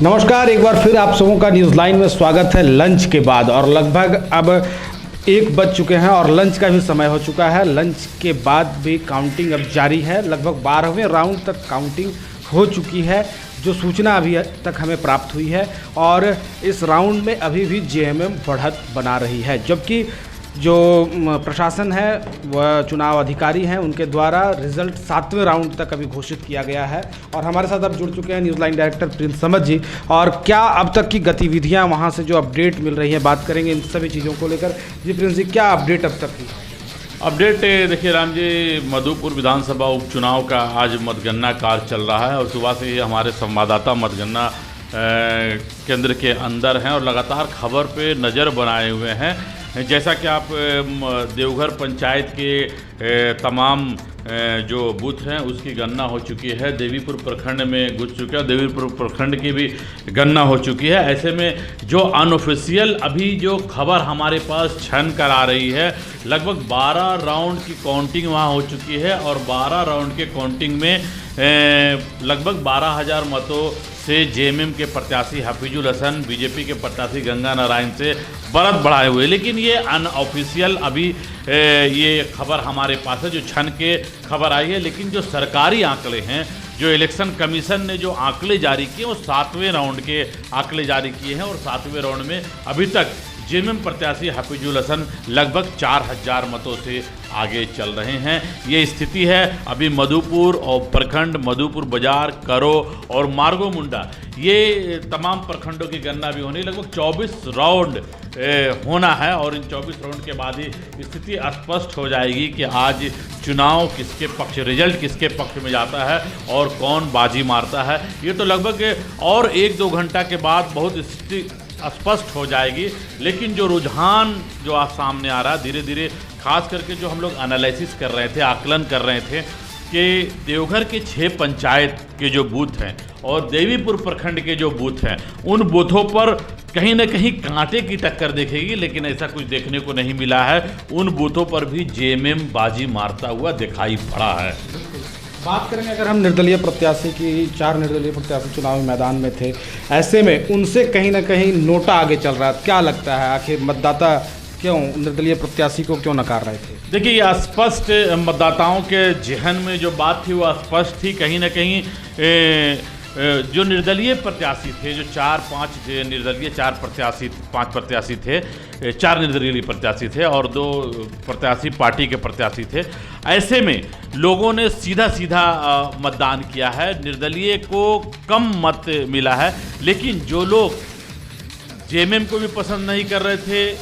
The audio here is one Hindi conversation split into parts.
नमस्कार, एक बार फिर आप सबों का न्यूज़ लाइन में स्वागत है लंच के बाद। और लगभग अब 1 बज चुके हैं और लंच का भी समय हो चुका है। लंच के बाद भी काउंटिंग अब जारी है। लगभग 12वें राउंड तक काउंटिंग हो चुकी है, जो सूचना अभी तक हमें प्राप्त हुई है। और इस राउंड में अभी भी जेएमएम बढ़त बना रही है, जबकि जो प्रशासन है वह चुनाव अधिकारी हैं, उनके द्वारा रिजल्ट 7वें राउंड तक अभी घोषित किया गया है। और हमारे साथ अब जुड़ चुके हैं news line director Prince Samad ji. और क्या अब तक की गतिविधियां, वहां से जो अपडेट मिल रही है, बात करेंगे इन सभी चीज़ों को लेकर। जी प्रिंस जी, क्या अपडेट अब तक की? अपडेट देखिए राम जी, मधुपुर विधानसभा उपचुनाव का आज मतगणना कार्य चल रहा है और सुबह से ही हमारे संवाददाता मतगणना केंद्र के अंदर हैं और लगातार खबर पे नज़र बनाए हुए हैं। जैसा कि आप देवघर पंचायत के तमाम जो बूथ हैं उसकी गणना हो चुकी है। देवीपुर प्रखंड में घुस चुका है, देवीपुर प्रखंड की भी गणना हो चुकी है। ऐसे में जो अनऑफिशियल अभी जो खबर हमारे पास छन कर आ रही है, लगभग 12 राउंड की काउंटिंग वहाँ हो चुकी है और 12 राउंड के काउंटिंग में लगभग 12,000 मतों से जेएमएम के प्रत्याशी हफीजुल हसन बीजेपी के प्रत्याशी गंगा नारायण से बढ़त बढ़ाए हुए। लेकिन ये अनऑफिशियल अभी ये खबर हमारे पास है, जो छन के खबर आई है। लेकिन जो सरकारी आंकड़े हैं, जो इलेक्शन कमीशन ने जो आंकड़े जारी किए, वो 7वें राउंड के आंकड़े जारी किए हैं। और 7वें राउंड में अभी तक जेएमएम प्रत्याशी हफीजुल हसन लगभग 4,000 मतों से आगे चल रहे हैं। ये स्थिति है अभी मधुपुर और प्रखंड, मधुपुर बाजार, करो और मार्गो मुंडा, ये तमाम प्रखंडों की गणना भी होनी। लगभग 24 राउंड होना है और इन 24 राउंड के बाद ही स्थिति स्पष्ट हो जाएगी कि आज चुनाव किसके पक्ष, रिजल्ट किसके पक्ष में जाता है और कौन बाजी मारता है। ये तो लगभग और 1-2 घंटा के बाद बहुत स्थिति स्पष्ट हो जाएगी। लेकिन जो रुझान जो आज सामने आ रहा है धीरे धीरे, खास करके जो हम लोग एनालिसिस कर रहे थे, आकलन कर रहे थे कि देवघर के 6 पंचायत के जो बूथ हैं और देवीपुर प्रखंड के जो बूथ हैं, उन बूथों पर कहीं ना कहीं कांटे की टक्कर देखेगी। लेकिन ऐसा कुछ देखने को नहीं मिला है। उन बूथों पर भी जेएमएम बाजी मारता हुआ दिखाई पड़ा है। बात करेंगे अगर हम निर्दलीय प्रत्याशी की, 4 निर्दलीय प्रत्याशी चुनावी मैदान में थे, ऐसे में उनसे कहीं ना कहीं नोटा आगे चल रहा है। क्या लगता है आखिर मतदाता क्यों निर्दलीय प्रत्याशी को क्यों नकार रहे थे? देखिए, ये स्पष्ट मतदाताओं के जहन में जो बात थी वो स्पष्ट थी। कहीं ना कहीं जो निर्दलीय प्रत्याशी थे, जो 4-5 निर्दलीय 5 प्रत्याशी थे, 4 निर्दलीय प्रत्याशी थे और 2 प्रत्याशी पार्टी के प्रत्याशी थे। ऐसे में लोगों ने सीधा सीधा मतदान किया है। निर्दलीय को कम मत मिला है। लेकिन जो लोग जेएमएम को भी पसंद नहीं कर रहे थे,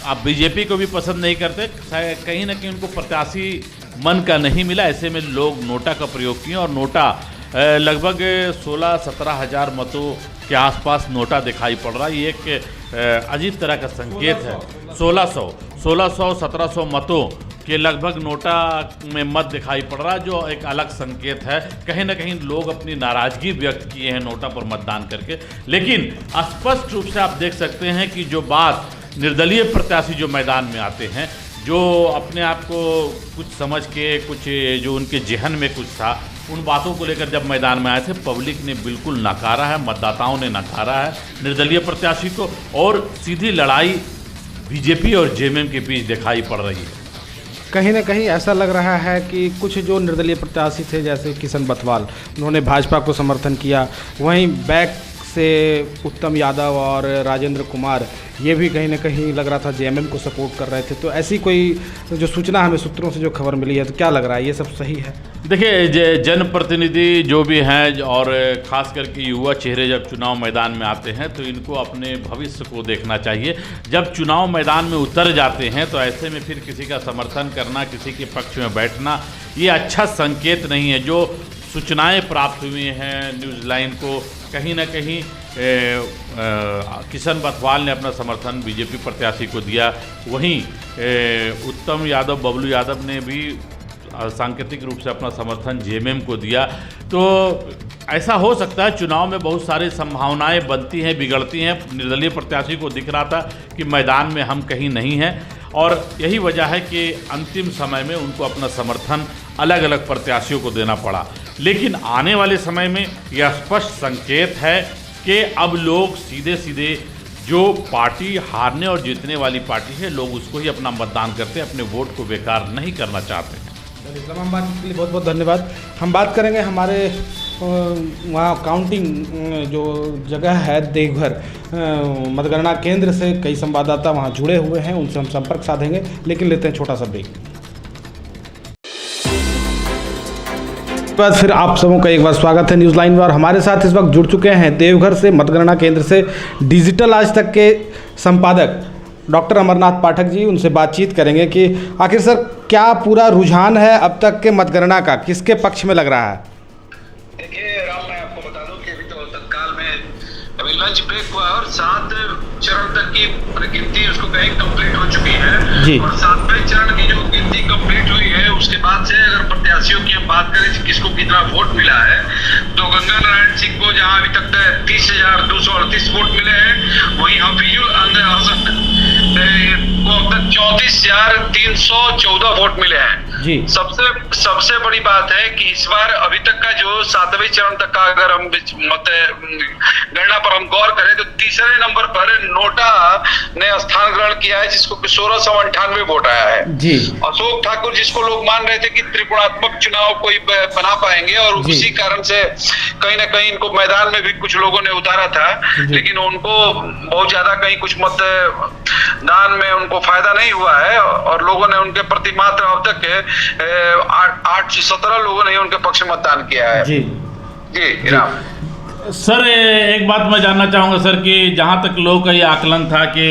आप बीजेपी को भी पसंद नहीं करते, कहीं ना कहीं उनको प्रत्याशी मन का नहीं मिला। ऐसे में लोग नोटा का प्रयोग किए और नोटा लगभग 16-17 हज़ार मतों के आसपास नोटा दिखाई पड़ रहा है। ये एक अजीब तरह का संकेत है। 1600-1700 मतों के लगभग नोटा में मत दिखाई पड़ रहा है, जो एक अलग संकेत है। कहीं ना कहीं लोग अपनी नाराजगी व्यक्त किए हैं नोटा पर मतदान करके। लेकिन स्पष्ट रूप से आप देख सकते हैं कि जो बात निर्दलीय प्रत्याशी जो मैदान में आते हैं, जो अपने आप को कुछ समझ के, कुछ जो उनके जहन में कुछ था, उन बातों को लेकर जब मैदान में आए थे, पब्लिक ने बिल्कुल नकारा है, मतदाताओं ने नकारा है निर्दलीय प्रत्याशी को। और सीधी लड़ाई बीजेपी और जेएमएम के बीच दिखाई पड़ रही है। कहीं ना कहीं ऐसा लग रहा है कि कुछ जो निर्दलीय प्रत्याशी थे, जैसे किशन बथवाल, उन्होंने भाजपा को समर्थन किया। वहीं बैक से उत्तम यादव और राजेंद्र कुमार, ये भी कहीं ना कहीं लग रहा था जेएमएम को सपोर्ट कर रहे थे। तो ऐसी कोई जो सूचना हमें सूत्रों से जो खबर मिली है, तो क्या लग रहा है, ये सब सही है? देखिए, जनप्रतिनिधि जो भी हैं और ख़ास करके युवा चेहरे जब चुनाव मैदान में आते हैं तो इनको अपने भविष्य को देखना चाहिए। जब चुनाव मैदान में उतर जाते हैं तो ऐसे में फिर किसी का समर्थन करना, किसी के पक्ष में बैठना, ये अच्छा संकेत नहीं है। जो सूचनाएं प्राप्त हुई हैं न्यूज़ लाइन को, कहीं ना कहीं किशन बथवाल ने अपना समर्थन बीजेपी प्रत्याशी को दिया। वहीं उत्तम यादव, बबलू यादव ने भी सांकेतिक रूप से अपना समर्थन जेएमएम को दिया। तो ऐसा हो सकता है, चुनाव में बहुत सारी संभावनाएं बनती हैं, बिगड़ती हैं। निर्दलीय प्रत्याशी को दिख रहा था कि मैदान में हम कहीं नहीं हैं और यही वजह है कि अंतिम समय में उनको अपना समर्थन अलग अलग प्रत्याशियों को देना पड़ा। लेकिन आने वाले समय में यह स्पष्ट संकेत है कि अब लोग सीधे सीधे जो पार्टी हारने और जीतने वाली पार्टी है, लोग उसको ही अपना मतदान करते हैं, अपने वोट को बेकार नहीं करना चाहते। तमाम बात के लिए बहुत बहुत धन्यवाद। हम बात करेंगे हमारे वहाँ काउंटिंग जो जगह है देवघर मतगणना केंद्र से, कई संवाददाता वहाँ जुड़े हुए हैं, उनसे हम संपर्क साधेंगे, लेकिन लेते हैं छोटा सा ब्रेक। बाद फिर आप सबों का एक बार स्वागत है न्यूज़ लाइन में, और हमारे साथ इस वक्त जुड़ चुके हैं देवघर से मतगणना केंद्र से डिजिटल आज तक के संपादक डॉक्टर अमरनाथ पाठक जी। उनसे बातचीत करेंगे कि आखिर सर क्या पूरा रुझान है अब तक के मतगणना का, किसके पक्ष में लग रहा है? देखिए राम, मैं आपको बता दूं कि अभी तो तत्काल में अभी लंच ब्रेक हुआ और 7 चरण तक की गिनती उसको कहीं कंप्लीट हो चुकी है जी। और 7वें चरण की जो गिनती कंप्लीट हुई है उसके बाद से अगर प्रत्याशियों की हम बात करें किसको कितना वोट मिला है, तो गंगा नारायण सिंह को जहां अभी तक 30,238 वोट मिले हैं, वहीं हफीजुल हसन को अब तक 34,314 वोट मिले हैं जी। सबसे बड़ी बात है कि इस बार अभी तक का जो 7वें चरण तक का अगर हम मत गणना पर हम गौर करें तो तीसरे नंबर पर नोटा ने स्थान ग्रहण किया है, जिसको 1698 वोट आया है जी। अशोक ठाकुर, जिसको लोग मान रहे थे कि त्रिकोणात्मक चुनाव कोई बना पाएंगे और उसी कारण से कहीं ना कहीं इनको मैदान में भी कुछ लोगों ने उतारा था, लेकिन उनको बहुत ज्यादा कहीं कुछ मत दान में उनको फायदा नहीं हुआ है और लोगों ने उनके प्रति मात्र अब तक 817 लोगों ने उनके पक्ष में मतदान किया है। जी जी राम। सर एक बात मैं जानना चाहूँगा सर कि जहाँ तक लोगों का ये आकलन था कि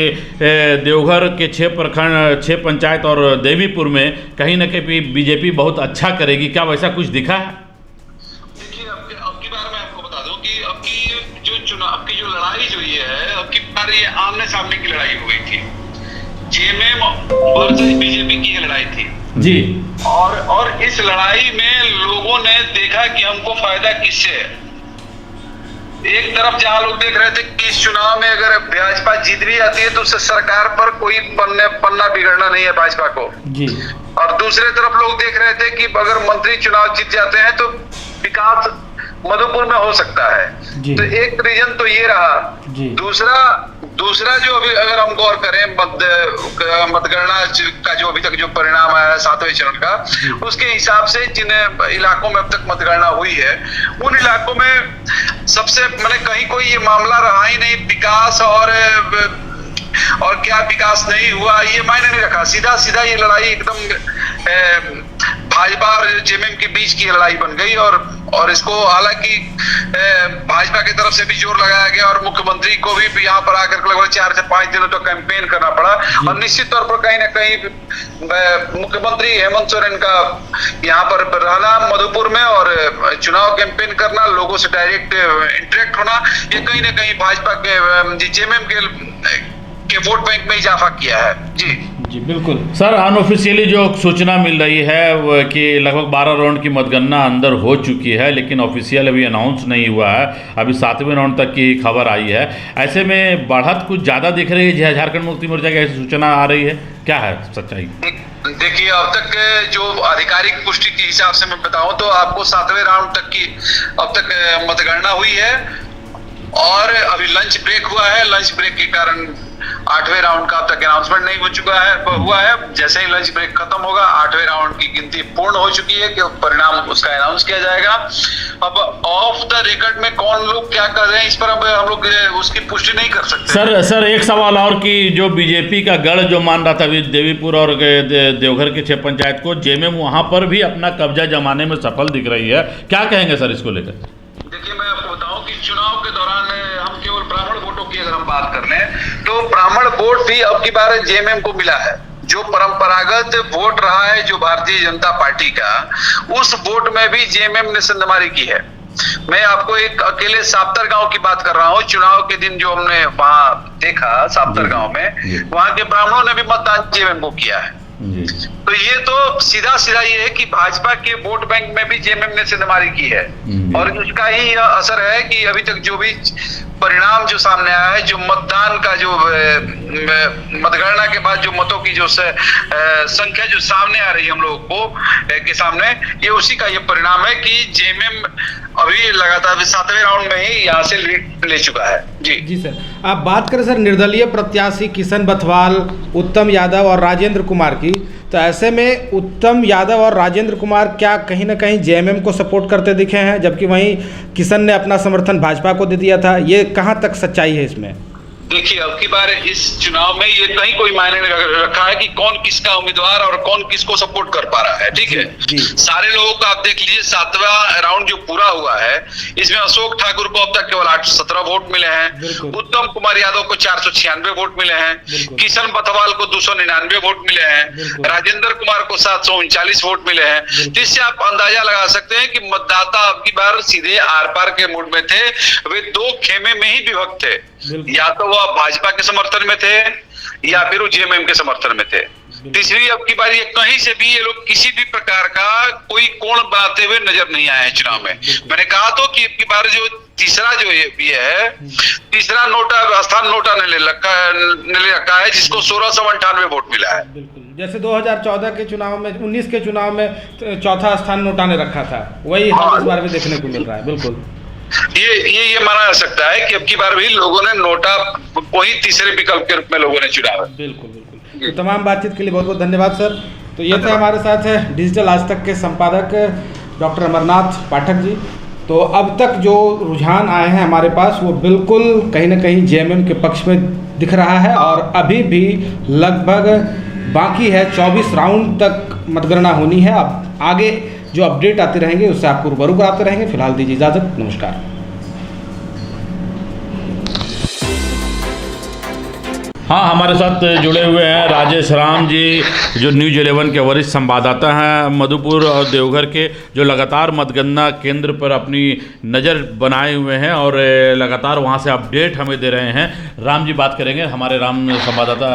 देवघर के 6 प्रखंड 6 पंचायत और देवीपुर में कहीं न कहीं बीजेपी बहुत अच्छा करेगी, क्या वैसा कुछ दिखा है? देखिए अब की बार मैं आपको बता दूं कि अब की जो लड़ाई जो ये है, अब की बार ये आमने सामने की लड़ाई हो गई थी, जेएमएम वर्सेस बीजेपी की लड़ाई थी जी। और इस लड़ाई में लोगों ने देखा कि हमको फायदा किससे है। एक तरफ जहां लोग देख रहे थे कि इस चुनाव में अगर भाजपा जीत भी जाती है तो उससे सरकार पर कोई पन्ना बिगड़ना नहीं है भाजपा को जी, और दूसरे तरफ लोग देख रहे थे कि अगर मंत्री चुनाव जीत जाते हैं तो विकास मधुपुर में हो सकता है। तो एक रीजन तो ये रहा। दूसरा जो अभी अगर हम गौर करें मतगणना का जो अभी तक जो परिणाम आया है 7वें चरण का, उसके हिसाब से जिन इलाकों में अब तक मतगणना हुई है उन इलाकों में सबसे मैंने कहीं कोई ये मामला रहा ही नहीं विकास और क्या विकास नहीं हुआ ये मायने नहीं रखा। सीधा ये लड़ाई एकदम भाजपा और जेएमएम के बीच की लड़ाई बन गई और इसको हालांकि भाजपा की तरफ से भी जोर लगाया गया और मुख्यमंत्री को भी यहाँ पर आकर लगभग 4 से 5 दिनों तक कैंपेन करना पड़ा और निश्चित तौर पर कहीं ना कहीं मुख्यमंत्री हेमंत सोरेन का यहाँ पर रहना मधुपुर में और चुनाव कैंपेन करना, लोगों से डायरेक्ट इंटरेक्ट होना, ये कहीं ना कहीं भाजपा के जेएमएम के वोट बैंक में इजाफा किया है। जी बिल्कुल सर। अनऑफिशियली जो सूचना मिल रही है कि लगभग 12 राउंड की मतगणना अंदर हो चुकी है, लेकिन ऑफिशियल अभी अनाउंस नहीं हुआ है, अभी 7वें राउंड तक की खबर आई है। ऐसे में बढ़त कुछ ज़्यादा दिख रही है, झारखंड मुक्ति मोर्चा की ऐसी सूचना आ रही है, क्या है सच्चाई? देखिए अब तक जो आधिकारिक पुष्टि के हिसाब से मैं बताऊं तो आपको 7वें राउंड तक की अब तक मतगणना हुई है और अभी लंच ब्रेक हुआ है। लंच ब्रेक के कारण 8वें राउंड का अब तक अनाउंसमेंट नहीं हुआ है। जैसे ही लंच ब्रेक खत्म होगा 8वें राउंड की गिनती पूर्ण हो चुकी है कि परिणाम उसका अनाउंस किया जाएगा। अब ऑफ द रिकॉर्ड में कौन लोग क्या कर रहे हैं इस पर हम लोग उसकी पुष्टि नहीं कर सकते। सर एक सवाल और कि जो बीजेपी का गढ़ जो मान रहा था देवीपुर और देवघर के 6 पंचायत को, जेएमएम वहां पर भी अपना कब्जा जमाने में सफल दिख रही है, क्या कहेंगे सर इसको लेकर? देखिए मैं आपको बताऊं कि चुनाव के दौरान हम केवल ब्राह्मण वोटों की अगर हम बात कर लें तो ब्राह्मण वोट भी अब की बार जेएमएम को मिला है। जो परंपरागत वोट रहा है जो भारतीय जनता पार्टी का, उस वोट में भी जेएमएम ने संदमारी की है। मैं आपको एक अकेले साप्तर गांव की बात कर रहा हूँ। चुनाव के दिन जो हमने वहां देखा साप्तर गांव में, वहां के ब्राह्मणों ने भी मतदान जेएमएम को किया है। तो ये तो सीधा ये है कि भाजपा के वोट बैंक में भी जेएमएम ने सेंधमारी की है और उसका ही यह असर है कि अभी तक जो भी परिणाम जो सामने आया है, जो मतदान का जो मतगणना के बाद जो मतों की जो संख्या जो सामने आ रही है हम लोगों को के सामने, ये उसी का ये परिणाम है कि जेएमएम अभी लगातार 7वें राउंड में ही यहाँ से लीड ले चुका है। जी सर, आप बात करें सर निर्दलीय प्रत्याशी किशन बथवाल, उत्तम यादव और राजेंद्र कुमार की, तो ऐसे में उत्तम यादव और राजेंद्र कुमार क्या कहीं ना कहीं जेएमएम को सपोर्ट करते दिखे हैं, जबकि वहीं किशन ने अपना समर्थन भाजपा को दे दिया था। ये कहाँ तक सच्चाई है इसमें? देखिए, अब की बार इस चुनाव में ये कहीं कोई मायने नहीं रखा है कि कौन किसका उम्मीदवार और कौन किसको सपोर्ट कर पा रहा है। ठीक है, सारे लोगों का आप देख लीजिए, 7वां राउंड जो पूरा हुआ है इसमें अशोक ठाकुर को अब तक केवल 817 वोट मिले हैं, उत्तम कुमार यादव को 496 वोट मिले हैं, किशन बथवाल को 299 वोट मिले हैं, राजेंद्र कुमार को 739 वोट मिले हैं। जिससे आप अंदाजा लगा सकते हैं कि मतदाता अब की बार सीधे आर पार के मूड में थे। वे दो खेमे में ही विभक्त थे, या तो वह भाजपा के समर्थन में थे या फिर वो जेएमएम के समर्थन में थे। तीसरी अब की बार ये कहीं से भी ये लोग किसी भी प्रकार का कोई कोण बनाते हुए नजर नहीं आए हैं चुनाव में। मैंने कहा तो कि अब की बार जो तीसरा जो ये है, तीसरा नोटा स्थान नोटा ने ले रखा है, जिसको 1698 वोट मिला है। जैसे 2014 के चुनाव में, 19 के चुनाव में चौथा स्थान नोटा ने रखा था, वही इस बार भी देखने को मिल रहा है। बिल्कुल ये माना जा सकता है कि अब की बार भी लोगों ने नोटा को ही तीसरे विकल्प के रूप में लोगों ने चुना है। बिल्कुल। तो तमाम बातचीत के लिए बहुत बहुत धन्यवाद सर। तो ये थे हमारे साथ डिजिटल आज तक के संपादक डॉक्टर अमरनाथ पाठक जी। तो अब तक जो रुझान आए हैं हमारे पास, वो बिल्कुल कहीं ना कहीं जेएमएम के पक्ष में दिख रहा है, और अभी भी लगभग बाकी है 24 राउंड तक मतगणना होनी है। अब आगे जो अपडेट आते रहेंगे उससे आपको रूबरू कराते रहेंगे। फिलहाल दीजिए इजाज़त, नमस्कार। हाँ, हमारे साथ जुड़े हुए हैं राजेश राम जी, जो न्यूज़ 11 के वरिष्ठ संवाददाता हैं मधुपुर और देवघर के, जो लगातार मतगणना केंद्र पर अपनी नज़र बनाए हुए हैं और लगातार वहां से अपडेट हमें दे रहे हैं। राम जी बात करेंगे, हमारे राम संवाददाता।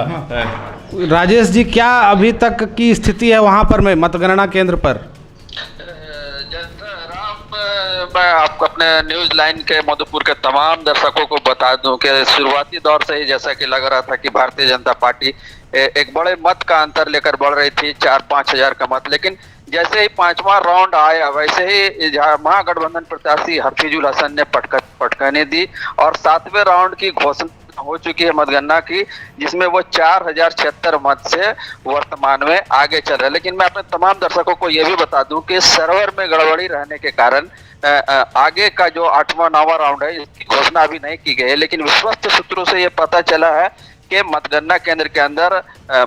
राजेश जी, क्या अभी तक की स्थिति है वहाँ पर में मतगणना केंद्र पर? मैं आपको अपने न्यूज लाइन के मधुपुर के तमाम दर्शकों को बता दूं कि शुरुआती दौर से ही जैसा कि लग रहा था कि भारतीय जनता पार्टी एक बड़े मत का अंतर लेकर बढ़ रही थी, 4-5 हजार का मत, लेकिन जैसे ही 5वां राउंड आया वैसे ही महागठबंधन प्रत्याशी हफीजुल हसन ने पटकनी दी और 7वें राउंड की घोषणा हो चुकी है मतगणना की, जिसमें वो 4076 मत से वर्तमान में आगे चल रहे हैं। लेकिन मैं अपने तमाम दर्शकों को ये भी बता दूं कि सर्वर में गड़बड़ी रहने के कारण आगे का जो 8वां-9वां राउंड है इसकी घोषणा अभी नहीं की गई है। लेकिन विश्वस्त सूत्रों से ये पता चला है कि मतगणना केंद्र के अंदर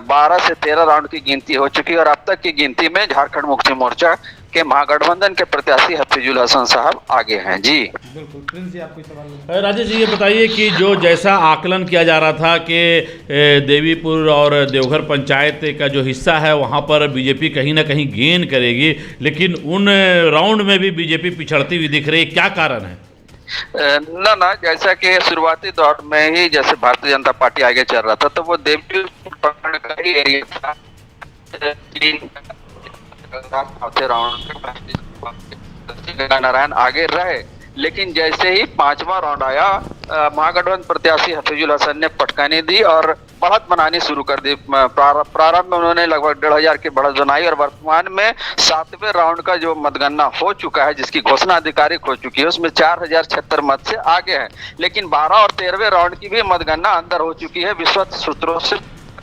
12 से 13 राउंड की गिनती हो चुकी है और अब तक की गिनती में झारखंड मुक्ति मोर्चा के महागठबंधन के प्रत्याशी हफीजुल हसन साहब आगे हैं। जी बिल्कुल। प्रिंस जी, आपको सवाल। राजेश जी, ये बताइए कि जो जैसा आकलन किया जा रहा था कि देवीपुर और देवघर पंचायत का जो हिस्सा है वहाँ पर बीजेपी कहीं ना कहीं गेन करेगी, लेकिन उन राउंड में भी बीजेपी पिछड़ती हुई दिख रही है, क्या कारण है? ना जैसा कि शुरुआती दौर में ही जैसे भारतीय जनता पार्टी आगे चल रहा था तो वो देवीपुर का ही एरिया था, चौथे राउंड नारायण आगे रहे। लेकिन जैसे ही 5वां राउंड आया महागठबंधन प्रत्याशी हफीजुल हसन ने पटकनी दी और बढ़त बनानी शुरू कर दी। प्रारंभ में उन्होंने लगभग 1500 की बढ़त बनाई और वर्तमान में 7वें राउंड का जो मतगणना हो चुका है, जिसकी घोषणा आधिकारिक हो चुकी है, उसमें 4076 मत से आगे है। लेकिन 12 और 13वें राउंड की भी मतगणना अंदर हो चुकी है, विश्वस्त सूत्रों से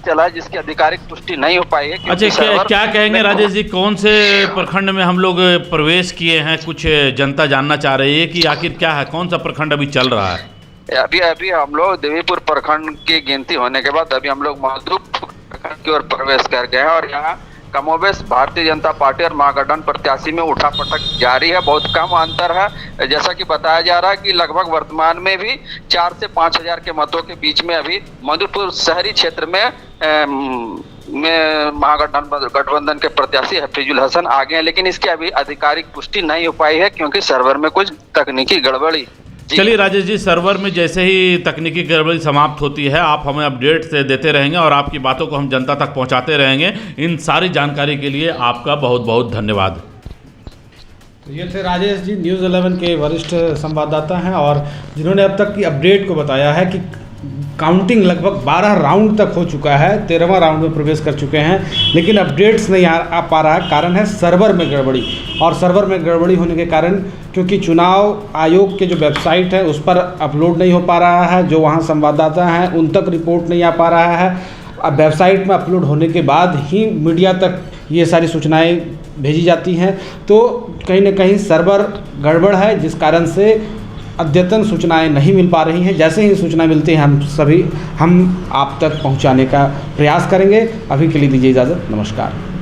चला, जिसकी आधिकारिक पुष्टि नहीं हो पाई है। अच्छा, क्या कहेंगे राजेश जी, कौन से प्रखंड में हम लोग प्रवेश किए हैं? कुछ जनता जानना चाह रही है कि आखिर क्या है, कौन सा प्रखंड अभी चल रहा है? अभी हम लोग देवीपुर प्रखंड की गिनती होने के बाद अभी हम लोग मधुपुर प्रखंड की ओर प्रवेश कर गए हैं और यहाँ कमोबेश भारतीय जनता पार्टी और महागठबंधन प्रत्याशी में उठापटक जारी है, बहुत कम अंतर है। जैसा कि बताया जा रहा है कि लगभग वर्तमान में भी 4 से 5 हजार के मतों के बीच में अभी मधुपुर शहरी क्षेत्र में महागठबंधन के प्रत्याशी हफीजुल हसन आगे हैं, लेकिन इसकी अभी आधिकारिक पुष्टि नहीं हो पाई है क्योंकि सर्वर में कुछ तकनीकी गड़बड़ी। चलिए राजेश जी, सर्वर में जैसे ही तकनीकी गड़बड़ी समाप्त होती है आप हमें अपडेट देते रहेंगे और आपकी बातों को हम जनता तक पहुंचाते रहेंगे। इन सारी जानकारी के लिए आपका बहुत बहुत धन्यवाद। तो ये थे राजेश जी, न्यूज़ 11 के वरिष्ठ संवाददाता हैं और जिन्होंने अब तक की अपडेट को बताया है कि काउंटिंग लगभग 12 राउंड तक हो चुका है, 13वां राउंड में प्रवेश कर चुके हैं, लेकिन अपडेट्स नहीं आ पा रहा है। कारण है सर्वर में गड़बड़ी, और सर्वर में गड़बड़ी होने के कारण क्योंकि चुनाव आयोग के जो वेबसाइट है उस पर अपलोड नहीं हो पा रहा है, जो वहाँ संवाददाता हैं उन तक रिपोर्ट नहीं आ पा रहा है। अब वेबसाइट में अपलोड होने के बाद ही मीडिया तक ये सारी सूचनाएं भेजी जाती हैं, तो कहीं ना कहीं सर्वर गड़बड़ है, जिस कारण से अद्यतन सूचनाएं नहीं मिल पा रही हैं। जैसे ही सूचना मिलती हैं हम आप तक पहुंचाने का प्रयास करेंगे। अभी के लिए दीजिए इजाज़त, नमस्कार।